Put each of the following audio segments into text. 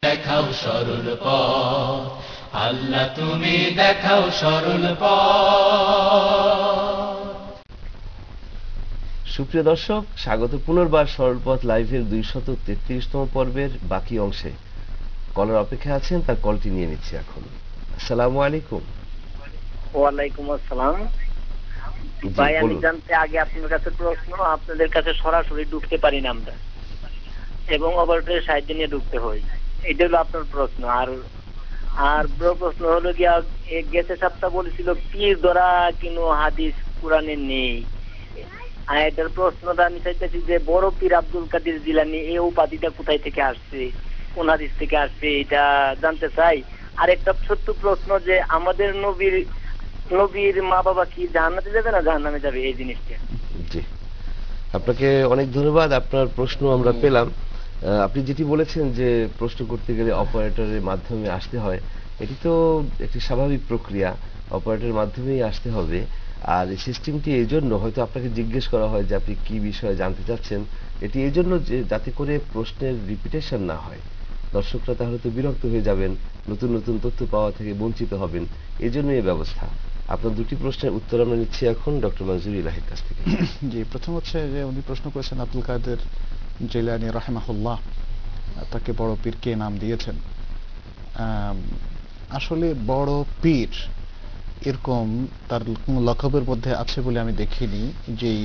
দেখাও সরল পথ, আল্লাহ তুমি দেখাও সরল পথ। সুপ্রিয় দর্শক, স্বাগত পুনর্বার সরল পথ লাইভের 233তম পর্বের বাকি অংশে। কলার অপেক্ষা আছেন, তার কলটি নিয়ে নিচ্ছি এখন। আসসালামু আলাইকুম। ওয়ালাইকুম আসসালাম। ভাই, আমি জানতে আগে আপনার কাছে প্রশ্ন, আপনাদের কাছে সরাসরি ঢুকতে পারি না আমরা, এবং অপারেটরের সাহায্য নিয়ে ঢুকতে হয়, এটা হলো আপনার প্রশ্ন। আর বড় প্রশ্ন হলো গিয়া, গেছে সপ্তাহ বলেছিল পীর ধরা কিনো হাদিস কোরআনে নেই। আর এটার প্রশ্নটা আমি চাইতেছি যে বড় পীর আব্দুল কাদের জিলানী এই উপাধিটা কোথায় থেকে আসছে, কোন হাদিস থেকে আসছে, এটা জানতে চাই। আর একটা ছোট্ট প্রশ্ন, যে আমাদের নবীর মা বাবা কি জান্নাতে যাবে না জাহান্নামে যাবে, এই জিনিসটা। জি, আপনাকে অনেক ধন্যবাদ। আপনার প্রশ্ন আমরা পেলাম। আপনি যেটি বলেছেন যে প্রশ্ন করতে গেলে অপারেটরের মাধ্যমে আসতে হয়, এটি তো একটি স্বাভাবিক প্রক্রিয়া, অপারেটরের মাধ্যমেই আসতে হবে। আর এই সিস্টেমটি এই জন্য হয়তো আপনাকে জিজ্ঞেস করা হয় যে আপনি কি বিষয়ে জানতে চাচ্ছেন, এটি এই জন্য যে যাতে করে প্রশ্নের রিপিটেশন না হয়, দর্শকরা তাহলে তো বিরক্ত হয়ে যাবেন, নতুন নতুন তথ্য পাওয়া থেকে বঞ্চিত হবেন, এই জন্য এই ব্যবস্থা। আপনার দুটি প্রশ্নের উত্তর আমরা নিচ্ছি এখন ডক্টর মনজুর ইলাহির কাছ থেকে। জি, প্রথম হচ্ছে যে উনি প্রশ্ন করেছেন আব্দুল কাদের জিলানী রাহিমাহুল্লাহ, তাকে বড় পীর কে নাম দিয়েছেন। আসলে বড় পীর এরকম তার কোন লকবের মধ্যে আছে বলে আমি দেখিনি যেই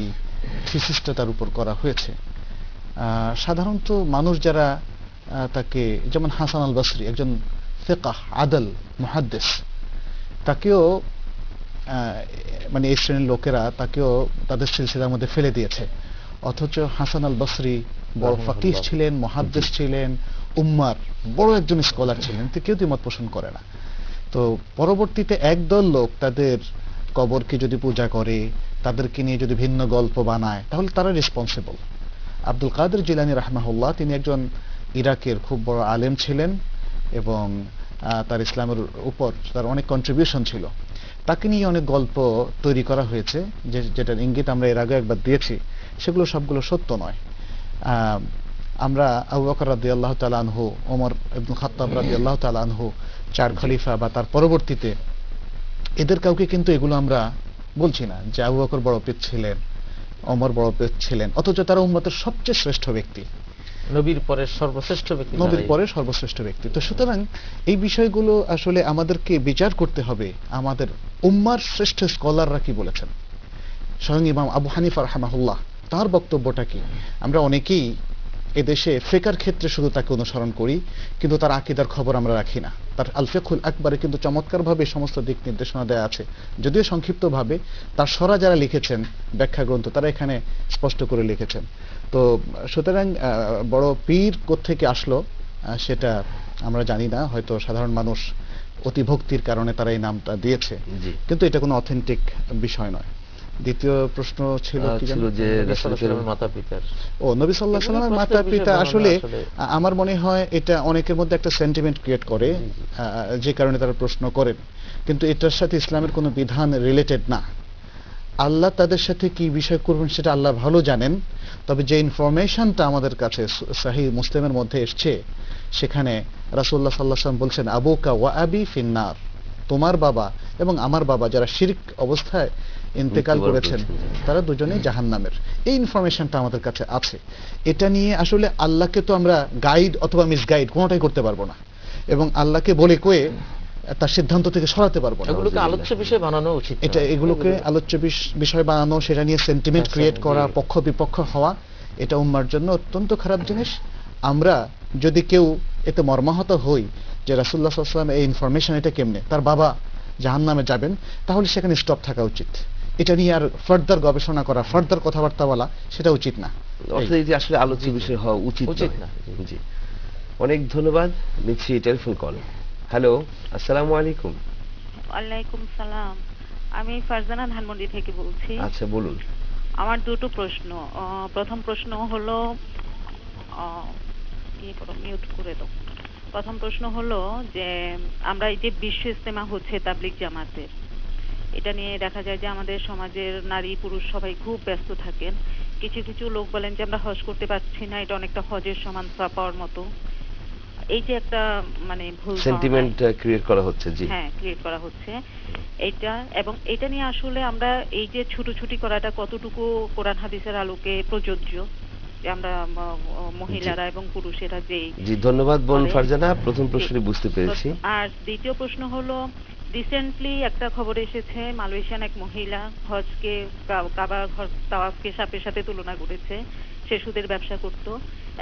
থিসিসটা তার উপর করা হয়েছে। সাধারণত মানুষ যারা তাকে, যেমন হাসান আল বসরি একজন ফিকাহ আদল মুহাদ্দিস, তাকেও মানে এই শ্রেণীর লোকেরা তাকেও তাদের সিলসিলার মধ্যে ফেলে দিয়েছে। অথচ হাসান আল বসরি বড় ফাকিহ ছিলেন, মুহাদ্দিস ছিলেন, উম্মার বড় একজন স্কলার ছিলেন, তো কেউ দ্বিমত পোষণ করে না। তো পরবর্তীতে একদল লোক তাদের কবরকে যদি পূজা করে, তাদেরকে নিয়ে যদি ভিন্ন গল্প বানায়, তাহলে তারা রেসপন্সিবল। আব্দুল কাদের জিলানী রাহমাহুল্লাহ, তিনি একজন ইরাকের খুব বড় আলেম ছিলেন এবং তার ইসলামের উপর তার অনেক কন্ট্রিবিউশন ছিল। তাকে নিয়ে অনেক গল্প তৈরি করা হয়েছে, যেটার ইঙ্গিত আমরা এর আগে একবার দিয়েছি, সেগুলো সবগুলো সত্য নয়। আমরা আবু বকর রাদিয়াল্লাহু তাআলা আনহু, ওমর ইবনে খাত্তাব রাদিয়াল্লাহু তাআলা আনহু, চার খলিফা বা তার পরবর্তীতে এদের কাউকে কিন্তু এগুলো আমরা বলছি না যে আবু বকর বড় পীর ছিলেন, ওমর বড় পীর ছিলেন, অথচ তারা উম্মতের সবচেয়ে শ্রেষ্ঠ ব্যক্তি, নবীর পরে সর্বশ্রেষ্ঠ ব্যক্তি, নবীর পরে সর্বশ্রেষ্ঠ ব্যক্তি। তো সুতরাং এই বিষয়গুলো আসলে আমাদেরকে বিচার করতে হবে, আমাদের উম্মার শ্রেষ্ঠ স্কলাররা কি বলেছেন। স্বয়ং ইমাম আবু হানিফা রাহমাহুল্লাহ, তার বক্তব্যটা কি। আমরা অনেকেই এদেশে ফিকহের ক্ষেত্রে শুধু তাকে অনুসরণ করি, কিন্তু তার আকীদার খবর আমরা রাখি না। তার আল ফিকহুল আকবরে কিন্তু চমৎকারভাবে সমস্ত দিক নির্দেশনা দেওয়া আছে, যদিও সংক্ষিপ্তভাবে। তার সরা যারা লিখেছেন ব্যাখ্যা গ্রন্থ, তারা এখানে স্পষ্ট করে লিখেছেন। তো সুতরাং বড় পীর কোত্থেকে আসলো সেটা আমরা জানি না, হয়তো সাধারণ মানুষ অতিভক্তির কারণে তারা এই নামটা দিয়েছে, কিন্তু এটা কোনো অথেন্টিক বিষয় নয়। দ্বিতীয় প্রশ্ন ছিল কি জানো, যে মাতা-পিতার। ও নবী সাল্লাল্লাহু আলাইহি ওয়াসাল্লামের মাতা-পিতা, আসলে আমার মনে হয় এটা অনেকের মধ্যে একটা সেন্টিমেন্ট ক্রিয়েট করে, যে কারণে তারা প্রশ্ন করেন, কিন্তু এটার সাথে ইসলামের কোনো বিধান রিলেটেড না। আল্লাহ তাদের সাথে কি বিষয় করবেন সেটা আল্লাহ ভালো জানেন। তবে যে ইনফরমেশনটা আমাদের কাছে সহিহ মুসলিমের মধ্যে এসছে, সেখানে রাসূলুল্লাহ সাল্লাল্লাহু আলাইহি ওয়াসাল্লাম বলছেন আবুকা ওয়া আবি ফিন্নার, তোমার বাবা এবং আমার বাবা যারা শিরক অবস্থায় ইন্তেকাল করেছেন তারা দুজনেই জাহান্নামের। এই ইনফরমেশনটা আমাদের কাছে আছে। এটা নিয়ে আসলে আল্লাহকে তো আমরা গাইড অথবা মিসগাইড কোনোটাই করতে পারবো না, এবং আল্লাহকে বলে কয়ে তার সিদ্ধান্ত থেকে সরাতে পারবো না। এগুলোকে আলোচ্য বিষয় বানানো উচিত, এগুলোকে আলোচ্য বিষয় বানানো, সেটা নিয়ে সেন্টিমেন্ট ক্রিয়েট করা, পক্ষ বিপক্ষ হওয়া, এটা উম্মার জন্য অত্যন্ত খারাপ জিনিস। আমরা যদি কেউ এতে মর্মাহত হই যে রাসূলুল্লাহ সাল্লাল্লাহু আলাইহি ওয়াসাল্লাম এই ইনফরমেশন এটা কেমনে, তার বাবা জাহান্নামে যাবেন, তাহলে সেখানে স্টপ থাকা উচিত। এটা নিয়ে আর ফার্দার গবেষণা করা, ফার্দার কথাবার্তা বলা, সেটা উচিত না। অর্থাৎ আসলে আলোচ্য বিষয় হওয়া উচিত না। জি, অনেক ধন্যবাদ। নিচ্ছি টেলিফোন কল। হ্যালো, আসসালামু আলাইকুম। ওয়ালাইকুম সালাম, আমি ফারজানা ধানমন্ডি থেকে বলছি। আচ্ছা, বলুন। আমার দুটো প্রশ্ন। প্রথম প্রশ্ন হলো, মিউট করে দাও। প্রথম প্রশ্ন হলো যে আমরা এই যে বিশ্ব ইজতেমা হচ্ছে তাবলিগ জামাতের, এটা নিয়ে দেখা যায় যে আমাদের সমাজের নারী পুরুষ সবাই খুব ব্যস্ত থাকেন। কিছু কিছু লোক বলেন যে আমরা হজ করতে পারছি না, এটা অনেকটা হজের সমান সওয়াব পাওয়ার মতো। এই যে একটা মানে ভুল সেন্টিমেন্ট ক্রিয়েট করা হচ্ছে, জি হ্যাঁ ক্রিয়েট করা হচ্ছে এটা, এবং এটা নিয়ে আসলে আমরা এই যে ছুটোছুটি করাটা কতটুকু কোরআন হাদিসের আলোকে প্রযোজ্য, যে আমরা মহিলারা এবং পুরুষেরা যেই জি ধন্যবাদ বোন ফারজানা, প্রথম প্রশ্নটি বুঝতে পেরেছি। আর দ্বিতীয় প্রশ্ন হলো, রিসেন্টলি একটা খবর এসেছে মালয়েশিয়ান এক মহিলা হজকে কাবা ঘর তাওয়াফকে সাপের সাথে তুলনা করেছে, সে সুদের ব্যবসা করত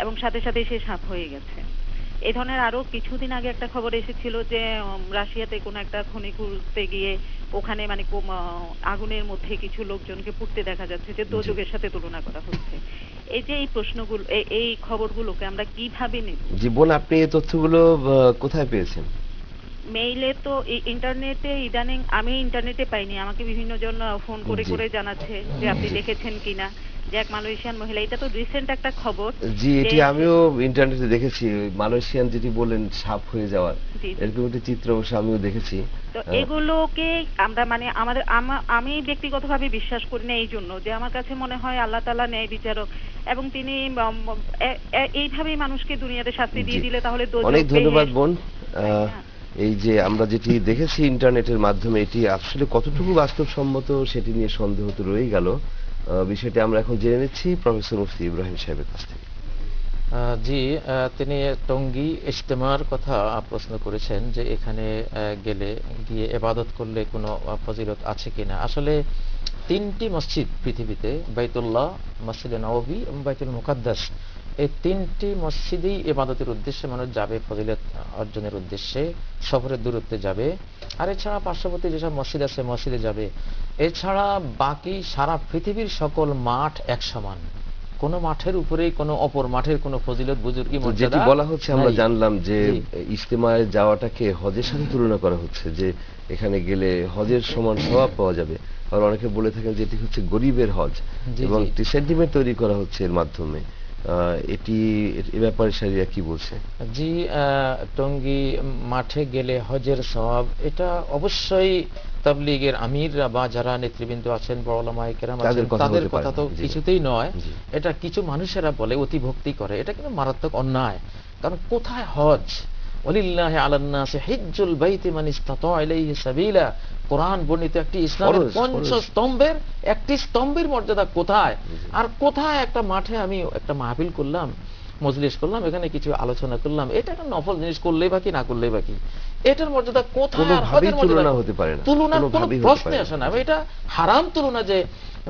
এবং সাথে সাথে সে সাপ হয়ে গেছে। এই ধরনের আরো কিছুদিন আগে একটা খবর এসেছিল যে রাশিয়াতে কোনো একটা খনি খুঁজতে গিয়ে ওখানে মানে আগুনের মধ্যে কিছু লোকজনকে পুড়তে দেখা যাচ্ছে, যে দোজখের সাথে তুলনা করা হচ্ছে। এই যে এই প্রশ্নগুলো এই খবরগুলোকে আমরা কিভাবে নেব? জীবন আপনি এই তথ্যগুলো কোথায় পেয়েছেন? মেইলে তো ইন্টারনেটে, ইদানিং আমি ইন্টারনেটে পাইনি, আমাকে বিভিন্ন জন ফোন করে করে জানাচ্ছে যে আপনি দেখেছেন কিনা, যে এক মালয়েশিয়ান মহিলা, এটা তো রিসেন্ট একটা খবর। জি এটি আমিও ইন্টারনেটে দেখেছি, মালয়েশিয়ান যেটি বললেন সাপ হয়ে যাওয়ার, এরকম একটি চিত্র অবশ্য আমিও দেখেছি। তো এগুলোকে আমরা মানে আমি ব্যক্তিগতভাবে বিশ্বাস করি না, এই জন্য যে আমার কাছে মনে হয় আল্লাহ তাআলা ন্যায় বিচারক এবং তিনি এইভাবেই মানুষকে দুনিয়াতে শাস্তি দিয়ে দিলে তাহলে অনেক ধন্যবাদ বোন। এই যে আমরা যেটি দেখেছি ইন্টারনেটের মাধ্যমে, এটি আসলে কতটুকু বাস্তবসম্মত সেটি নিয়ে সন্দেহ তো রয়ে গেল। বিষয়টি আমরা এখন জেনে নিচ্ছি প্রফেসর মুফতি ইব্রাহিম সাহেবের কাছ থেকে। জি, তিনি টঙ্গী ইজতেমার কথা প্রশ্ন করেছেন যে এখানে গিয়ে ইবাদত করলে কোনো ফজিলত আছে কিনা। আসলে 3টি মসজিদ পৃথিবীতে, বাইতুল্লাহ, মসজিদে নববী এবং বাইতুল মুকাদ্দাস, এই 3টি মসজিদেই ইবাদতের উদ্দেশ্যে মানুষ যাবে, ফজিলত অর্জনের উদ্দেশ্যে সফরের দূরত্বে যাবে। আর এছাড়া পার্শ্ববর্তী যেসব মসজিদ আছে মসজিদে যাবে। এছাড়া বাকি সারা পৃথিবীর সকল মাঠ এক সমান, কোন মাঠের উপরে কোন অপর মাঠের কোন ফজিলত বুজুর্গি মর্যাদা যেটি বলা হচ্ছে, আমরা জানলাম যে ইজতেমায় যাওয়াটাকে হজের সাথে তুলনা করা হচ্ছে, যে এখানে গেলে হজের সমান সওয়াব পাওয়া যাবে। আর অনেকে বলে থাকেন যে এটি হচ্ছে গরিবের হজ, এবং একটি সেন্টিমেন্ট তৈরি করা হচ্ছে এর মাধ্যমে। এটি এ ব্যাপারে শরিয়া কি বলছে? জি, টঙ্গী মাঠে গেলে হজের সওয়াব, এটা অবশ্যই তাবলীগের আমিররা বা যারা নেতৃবৃন্দ আছেন, বড় উলামায়ে কেরাম আছেন, তাদের কথা তো কিছুতেই নয়। এটা কিছু মানুষেরা বলে, অতিভক্তি করে, এটা কিন্তু মারাত্মক অন্যায়। কারণ কোথায় হজ? ওয়ালিল্লাহি আলান নাসি হিজ্জুল বাইতি মান ইসতাতা ইলাইহি সাবিলা, কোরআন বর্ণিত একটি ইসলামের পঞ্চস্তম্ভের একটি স্তম্ভের মর্যাদা কোথায়? আর কোথায় একটা মাঠে আমি একটা মাহফিল করলাম, মজলিস করলাম, এখানে কিছু আলোচনা করলাম, এটা একটা নফল জিনিস, করলেই বাকি না করলেই বাকি, এটার মর্যাদা কোথায়? তুলনা হতে পারে না, তুলনা কোনো প্রশ্নে আসে না। এটা হারাম তুলনা, যে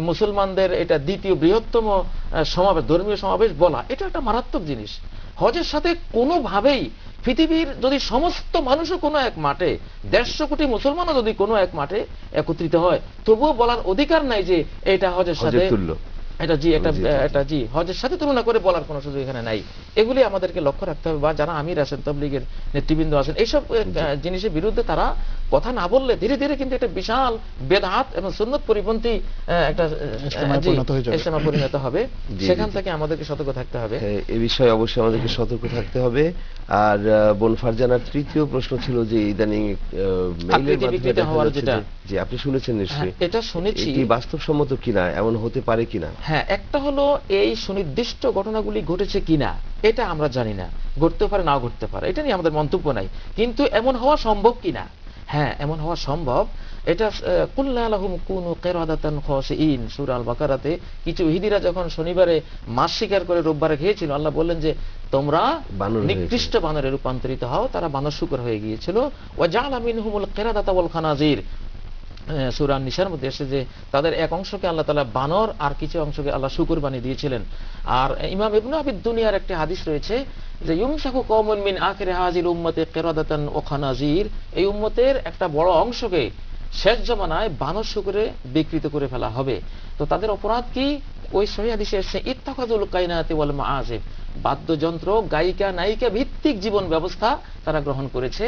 মুসলমানদের এটা দ্বিতীয় বৃহত্তম সমাবেশ, ধর্মীয় সমাবেশ বলা, এটা একটা মারাত্মক জিনিস। হজের সাথে কোনোভাবেই পৃথিবীর যদি সমস্ত মানুষও কোনো এক মাঠে, 150 কোটি মুসলমানও যদি কোনো এক মাঠে একত্রিত হয়, তবুও বলার অধিকার নাই যে এটা হজের সাথে হজের সাথে তুলনা করে বলার কোনো সুযোগ এখানে নাই। এগুলি আমাদেরকে লক্ষ্য রাখতে হবে, বা যারা আমির আছেন, তাবলীগের নেতৃবৃন্দ আছেন, এইসব জিনিসের বিরুদ্ধে তারা কথা না বললে ধীরে ধীরে কিন্তু একটা বিশাল বেদাত এবং সুন্নত পরিপন্থী একটা ইজতেমা পরিণত হবে। সেখান থেকে আমাদেরকে সতর্ক থাকতে হবে, এই বিষয়ে অবশ্যই আমাদেরকে সতর্ক থাকতে হবে। আর বোন ফারজানার তৃতীয় প্রশ্ন ছিল যে ইদানিং মেইলের মাধ্যমে, যে আপনি শুনেছেন নিশ্চয়ই, এটা শুনেছি, এটি বাস্তবসম্মত কিনা, এমন হতে পারে কিনা? হ্যাঁ, একটা হলো এই সুনির্দিষ্ট ঘটনাগুলি ঘটেছে কিনা এটা আমরা জানি না, ঘটতে পারে নাও ঘটতে পারে, এটা নিয়ে আমাদের মন্তব্য নাই। কিন্তু এমন হওয়া সম্ভব কিনা, হ্যাঁ এমন হওয়া সম্ভব। এটা কুল্লা লাহুম কুনু কিরাদাতান খাসিইন, সূরা আল বাকারাতে কিছু ইহুদিরা যখন শনিবারে মাছ শিকার করে রোববারে খেয়েছিল, আল্লাহ বললেন যে তোমরা নিকৃষ্ট বানরে রূপান্তরিত হও, তারা বানর শুকর হয়ে গিয়েছিল। ওয়া জাআলা মিনহুমুল কিরাদাতা ওয়াল খানাজির, সূরা নিসার মধ্যে এসে যে তাদের এক অংশকে আল্লাহ তাআলা বানর আর কিছু অংশকে আল্লাহ শুকর বানিয়ে দিয়েছিলেন। আর ইমাম ইবনে আবি দুনিয়ার একটি হাদিস রয়েছে যে ইউমসাকু কওমুন মিন আখিরি হাযিল উম্মতি কিরাদাতান ওয়া খানাজির, এই উম্মতের একটা বড় অংশকে শেষ জামানায় বানর শুকরে বিকৃত করে ফেলা হবে। তো তাদের অপরাধ কি? ওই সহিহ হাদিসে এসেছে ইত্তাখাযুল কায়নাতি ওয়াল মাআজিব, বাদ্যযন্ত্র, গায়িকা নায়িকা ভিত্তিক জীবন ব্যবস্থা তারা গ্রহণ করেছে,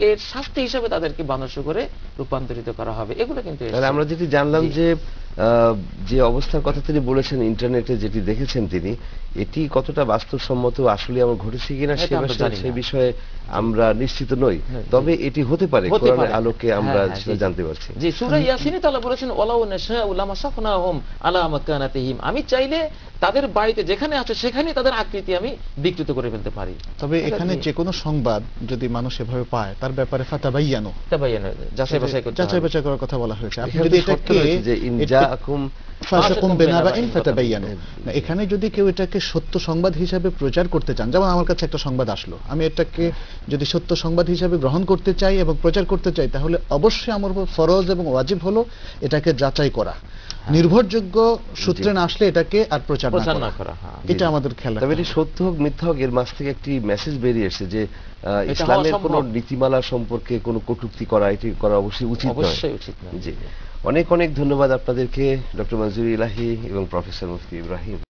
এর শাস্তি হিসেবে তাদেরকে বানর শুকরে রূপান্তরিত করা হবে। এগুলো কিন্তু আমরা যেটি জানলাম যে অবস্থার কথা তিনি বলেছেন, ইন্টারনেটে যেটি দেখেছেন তিনি, এটি কতটা বাস্তবসম্মত আসলে আমার ঘটেছে কিনা সে বিষয়ে আমরা নিশ্চিত নই, হ্যাঁ, তবে এটি হতে পারে হতে কোরআনের পারে। আলোকে আমরা হ্যাঁ, হ্যাঁ, সেটা জি, জি। জানতে পারছি। জি, সূরা ইয়াসিনে তাআলা বলেছেন ওয়ালাউ নাশাউ লামাসাখনাহুম আলা মাকানাতিহিম, আমি চাইলে তাদের বাড়িতে যেখানে আছে সেখানেই তাদের আকৃতি আমি বিকৃত করে ফেলতে পারি। তবে এখানে যে কোনো সংবাদ যদি মানুষ এভাবে পায় তার ব্যাপারে ফাতাবাইয়ানু, যাচাই বাছাই করতে যাচাই হবে। বাছাই করার কথা বলা হয়েছে। আপনি এখানে যদি তো শর্ত এটাকে রয়েছে যে ইন জাআকুম ফাসিকুম বিনাবাইন ফাতাবাইয়ানু, না, এখানে যদি কেউ এটাকে সত্য সংবাদ হিসাবে প্রচার করতে চান, যেমন আমার কাছে একটা সংবাদ আসলো, আমি এটাকে যদি সত্য সংবাদ হিসাবে গ্রহণ করতে চাই এবং প্রচার করতে চাই, তাহলে অবশ্যই আমার উপর ফরজ এবং ওয়াজিব হলো এটাকে যাচাই করা, নির্ভরযোগ্য সূত্রে না আসলে এটাকে আর প্রচার না করা। হ্যাঁ। এটা আমাদের খেলা। তবে এটি সত্য হোক মিথ্যা হোক, এর মাঝ থেকে একটি মেসেজ বেরিয়ে এসেছে যে এটা ইসলামের হওয়া কোনো সম্ভব। নীতিমালা সম্পর্কে কোনো কটূক্তি করা, এটি করা অবশ্যই উচিত নয়। অবশ্যই উচিত না। জি, অনেক অনেক ধন্যবাদ আপনাদেরকে, ডক্টর মনজুর ইলাহি এবং প্রফেসর মুফতি ইব্রাহিম।